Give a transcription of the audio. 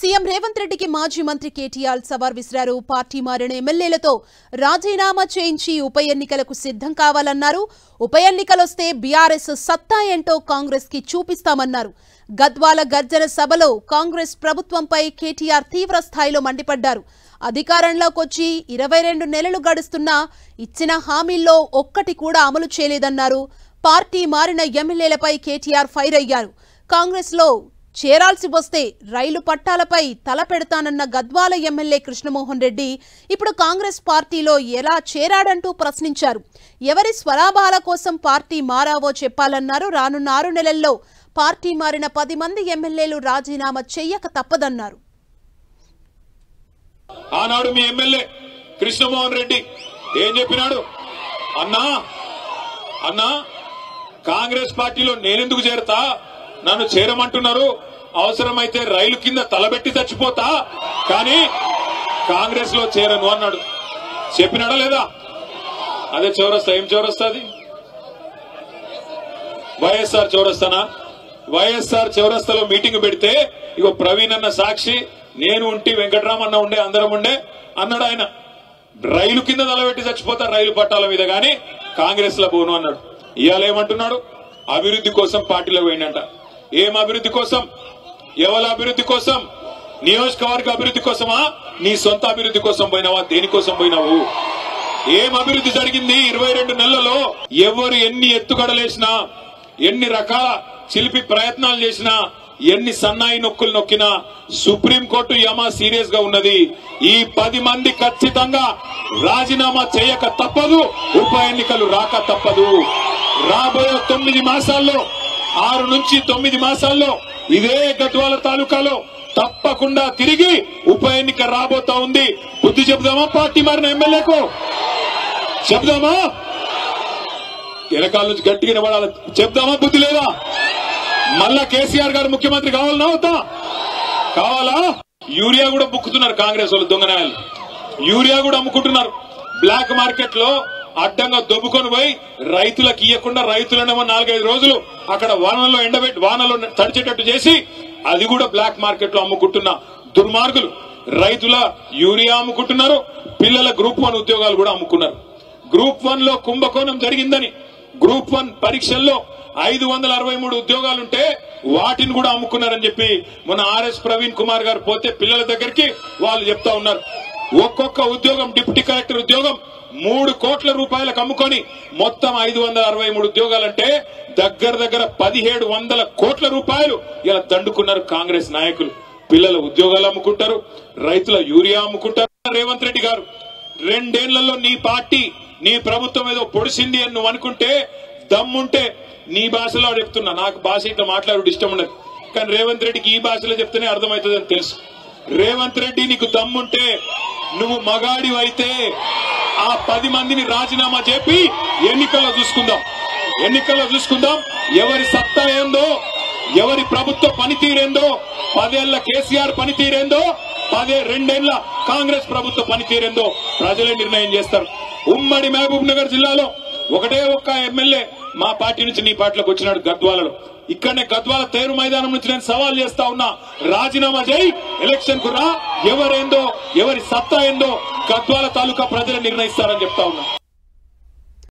CM Revanth రెడ్డికి మాజీ మంత్రి కేటీఆర్ సవాల్ విసిరారు. పార్టీ మారిన ఎమ్మెల్యేలతో రాజీనామా చేయించి ఉప ఎన్నికలకు సిద్ధం కావాలన్నారు. ఉప ఎన్నికలొస్తే బీఆర్ఎస్ సత్తా ఏంటో కాంగ్రెస్ కి చూపిస్తామన్నారు. గద్వాల గర్జన సభలో కాంగ్రెస్ ప్రభుత్వంపై కేటీఆర్ తీవ్ర స్థాయిలో మండిపడ్డారు. అధికారంలోకొచ్చి 22 నెలలు గడుస్తున్నా ఇచ్చిన హామీల్లో ఒక్కటి కూడా అమలు చేయలేదన్నారు. పార్టీ మారిన ఎమ్మెల్యేలపై కేటీఆర్ ఫైర్ అయ్యారు. కాంగ్రెస్ లో చేరాల్సి వస్తే రైలు పట్టాలపై తల పెడతానన్న గద్వాల ఎమ్మెల్యే కృష్ణమోహన్ రెడ్డి ఇప్పుడు కాంగ్రెస్ పార్టీలో ఎలా చేరాడంటూ ప్రశ్నించారు. ఎవరి స్వలాభాల కోసం పార్టీ మారావో చెప్పాలన్నారు. రానున్న 6 నెలల్లో పార్టీ మారిన 10 మంది ఎమ్మెల్యేలు రాజీనామా చెయ్యక తప్పదన్నారు. ఆనాడు మీ ఎమ్మెల్యే కృష్ణమోహన్ రెడ్డి ఏం చెప్పినాడు? అన్నా కాంగ్రెస్ పార్టీలో నేనెందుకు చేరతా, నన్ను చేరమంటున్నారు, అవసరమైతే రైలు కింద తలబెట్టి చచ్చిపోతా, కానీ కాంగ్రెస్ లో చేరను అన్నాడు. చెప్పినాడా లేదా? అదే చౌరస్తా. ఏం చౌరస్తా అది? వైఎస్ఆర్ చౌరస్తానా? వైఎస్ఆర్ చౌరస్తాలో మీటింగ్ పెడితే ఇగో ప్రవీణ్ అన్న సాక్షి, నేను ఉంటి, వెంకటరామన్న ఉండే, అందరం ఉండే అన్నాడు. ఆయన రైలు కింద తలబెట్టి చచ్చిపోతా రైలు పట్టాల మీద, గాని కాంగ్రెస్ లో పోను అన్నాడు. ఇవాళ ఏమంటున్నాడు? అభివృద్ధి కోసం పార్టీలో పోయిందంట. ఏం అభివృద్ధి కోసం? ఎవరి అభివృద్ధి కోసం? నియోజకవర్గ అభివృద్ధి కోసమా? నీ సొంత అభివృద్ధి కోసం పోయినావా? దేనికోసం పోయినావు? ఏం అభివృద్ధి జరిగింది 22 నెలలలో? ఎవరు ఎన్ని ఎత్తుగడలేసినా, ఎన్ని రకాల చిలిపి ప్రయత్నాలు చేసినా, ఎన్ని సన్నాయి నొక్కులు నొక్కినా సుప్రీంకోర్టు యమా సీరియస్ గా ఉన్నది. ఈ 10 మంది ఖచ్చితంగా రాజీనామా చేయక తప్పదు, ఉప ఎన్నికలు రాక తప్పదు. రాబోయే 9 మాసాల్లో, 6 నుంచి 9 మాసాల్లో ఇదే గద్వాల తాలూకాలో తప్పకుండా తిరిగి ఉప ఎన్నిక రాబోతా ఉంది. బుద్ధి చెబుదామా పార్టీ మారిన ఎమ్మెల్యేకు? చెబుదామా? వెనకాల నుంచి గట్టిగా నిలబడాలి. చెప్దామా? బుద్ధి లేదా? మళ్ళా కేసీఆర్ గారు ముఖ్యమంత్రి కావాలన్నా అవుతా? కావాలా? యూరియా కూడా బుక్కుతున్నారు కాంగ్రెస్ వాళ్ళు, దొంగనాయాలు. యూరియా కూడా అమ్ముకుంటున్నారు బ్లాక్ మార్కెట్ లో. అడ్డంగా దొబ్బుకొని పోయి రైతులకు ఇయ్యకుండా రైతులనేమో 4-5 రోజులు అక్కడ వానలో ఎండబెట్టి, వానలో తడిచేటట్టు చేసి అది కూడా బ్లాక్ మార్కెట్ లో అమ్ముకుంటున్న దుర్మార్గులు. రైతుల యూరియా అమ్ముకుంటున్నారు, పిల్లల గ్రూప్ 1 ఉద్యోగాలు కూడా అమ్ముకున్నారు. గ్రూప్ 1 లో కుంభకోణం జరిగిందని, గ్రూప్ 1 పరీక్షల్లో 563 ఉద్యోగాలుంటే వాటిని కూడా అమ్ముకున్నారని చెప్పి మొన్న ఆర్ఎస్ ప్రవీణ్ కుమార్ గారు పోతే పిల్లల దగ్గరికి వాళ్ళు చెప్తా ఉన్నారు. ఒక్కొక్క ఉద్యోగం, డిప్యూటీ కలెక్టర్ ఉద్యోగం 3 కోట్ల రూపాయలకు అమ్ముకొని మొత్తం 563 ఉద్యోగాలంటే దగ్గర 1700 కోట్ల రూపాయలు ఇలా దండుకున్నారు కాంగ్రెస్ నాయకులు. పిల్లల ఉద్యోగాలు అమ్ముకుంటారు, రైతుల యూరియా అమ్ముకుంటారు. రేవంత్ రెడ్డి గారు 2 ఏళ్లలో నీ పార్టీ, నీ ప్రభుత్వం ఏదో పొడిసింది అని నువ్వు అనుకుంటే, దమ్ముంటే నీ భాషలో చెప్తున్నా, నాకు భాష ఇట్లా మాట్లాడు ఇష్టం ఉండదు, కానీ రేవంత్ రెడ్డికి ఈ భాషలో చెప్తేనే అర్థమవుతుందని తెలుసు. రేవంత్ రెడ్డి నీకు దమ్ముంటే, నువ్వు మగాడి అయితే ఆ 10 మందిని రాజీనామా చెప్పి ఎన్నికల్లో చూసుకుందాం. ఎవరి సత్తా ఏందో, ఎవరి ప్రభుత్వ పనితీరేందో, 10 ఏళ్ల కేసీఆర్ పనితీరేందో, 2 ఏళ్ల కాంగ్రెస్ ప్రభుత్వ పనితీరేందో ప్రజలే నిర్ణయం చేస్తారు. ఉమ్మడి మహబూబ్ నగర్ జిల్లాలో ఒకటే ఒక్క ఎమ్మెల్యే మా పార్టీ నుంచి నీ పార్టీలోకి వచ్చినాడు గద్వాలలో. ఇక్కడనే గద్వాల తేరు మైదానం నుంచి నేను సవాల్ చేస్తా ఉన్నా, రాజీనామా చేయి, ఎలక్షన్ కు రా, ఎవరేందో, ఎవరి సత్తా ఏందో గద్వాల తాలూకా ప్రజలు నిర్ణయిస్తారని చెప్తా ఉన్నా.